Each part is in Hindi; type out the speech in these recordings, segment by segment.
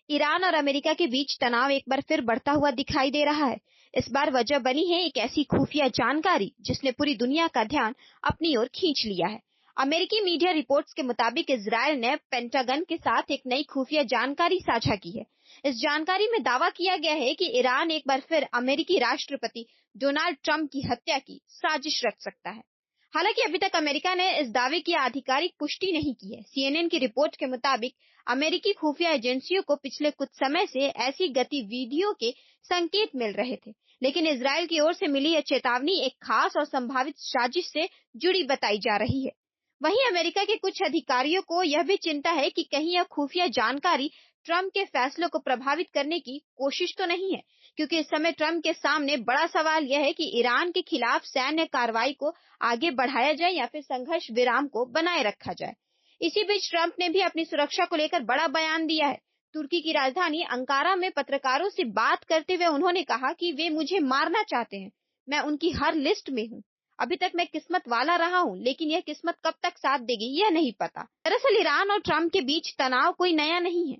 ईरान और अमेरिका के बीच तनाव एक बार फिर बढ़ता हुआ दिखाई दे रहा है। इस बार वजह बनी है एक ऐसी खुफिया जानकारी जिसने पूरी दुनिया का ध्यान अपनी ओर खींच लिया है। अमेरिकी मीडिया रिपोर्ट्स के मुताबिक इजरायल ने पेंटागन के साथ एक नई खुफिया जानकारी साझा की है। इस जानकारी में दावा किया गया है कि ईरान एक बार फिर अमेरिकी राष्ट्रपति डोनाल्ड ट्रंप की हत्या की साजिश रच सकता है। हालांकि अभी तक अमेरिका ने इस दावे की आधिकारिक पुष्टि नहीं की है। सीएनएन की रिपोर्ट के मुताबिक अमेरिकी खुफिया एजेंसियों को पिछले कुछ समय से ऐसी गतिविधियों के संकेत मिल रहे थे, लेकिन इजरायल की ओर से मिली यह चेतावनी एक खास और संभावित साजिश से जुड़ी बताई जा रही है। वहीं अमेरिका के कुछ अधिकारियों को यह भी चिंता है कि कहीं यह खुफिया जानकारी ट्रंप के फैसलों को प्रभावित करने की कोशिश तो नहीं है, क्योंकि इस समय ट्रंप के सामने बड़ा सवाल यह है कि ईरान के खिलाफ सैन्य कार्रवाई को आगे बढ़ाया जाए या फिर संघर्ष विराम को बनाए रखा जाए। इसी बीच ट्रंप ने भी अपनी सुरक्षा को लेकर बड़ा बयान दिया है। तुर्की की राजधानी अंकारा में पत्रकारों से बात करते हुए उन्होंने कहा कि वे मुझे मारना चाहते हैं, मैं उनकी हर लिस्ट में हूँ। अभी तक मैं किस्मत वाला रहा हूँ, लेकिन यह किस्मत कब तक साथ देगी यह नहीं पता। दरअसल ईरान और ट्रंप के बीच तनाव कोई नया नहीं है।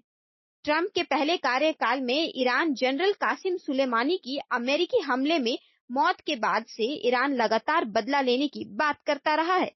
ट्रंप के पहले कार्यकाल में ईरान जनरल कासिम सुलेमानी की अमेरिकी हमले में मौत के बाद से ईरान लगातार बदला लेने की बात करता रहा है।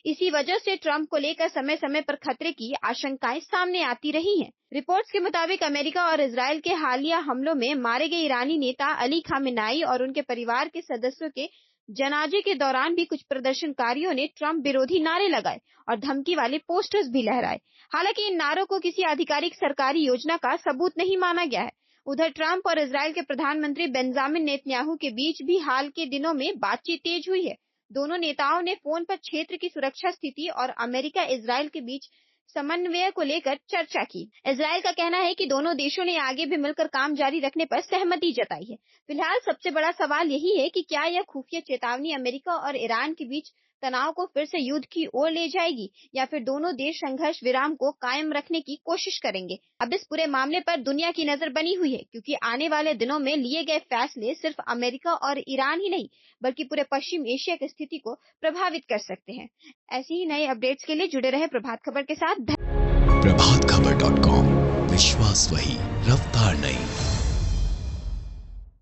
इसी वजह से ट्रंप को लेकर समय समय पर खतरे की आशंकाएं सामने आती रही हैं। रिपोर्ट्स के मुताबिक अमेरिका और इजरायल के हालिया हमलों में मारे गए ईरानी नेता अली खामेनाई और उनके परिवार के सदस्यों के जनाजे के दौरान भी कुछ प्रदर्शनकारियों ने ट्रंप विरोधी नारे लगाए और धमकी वाले पोस्टर्स भी लहराए। हालांकि इन नारों को किसी आधिकारिक सरकारी योजना का सबूत नहीं माना गया है। उधर ट्रंप और इजरायल के प्रधानमंत्री बेंजामिन नेतन्याहू के बीच भी हाल के दिनों में बातचीत तेज हुई है। दोनों नेताओं ने फोन पर क्षेत्र की सुरक्षा स्थिति और अमेरिका इजरायल के बीच समन्वय को लेकर चर्चा की। इजरायल का कहना है कि दोनों देशों ने आगे भी मिलकर काम जारी रखने पर सहमति जताई है। फिलहाल सबसे बड़ा सवाल यही है कि क्या यह खुफिया चेतावनी अमेरिका और ईरान के बीच तनाव को फिर से युद्ध की ओर ले जाएगी या फिर दोनों देश संघर्ष विराम को कायम रखने की कोशिश करेंगे। अब इस पूरे मामले पर दुनिया की नजर बनी हुई है, क्योंकि आने वाले दिनों में लिए गए फैसले सिर्फ अमेरिका और ईरान ही नहीं बल्कि पूरे पश्चिम एशिया की स्थिति को प्रभावित कर सकते हैं। ऐसे ही नए अपडेट्स के लिए जुड़े रहे प्रभात खबर के साथ। प्रभातखबर.com, विश्वास वही, रफ्तार नहीं।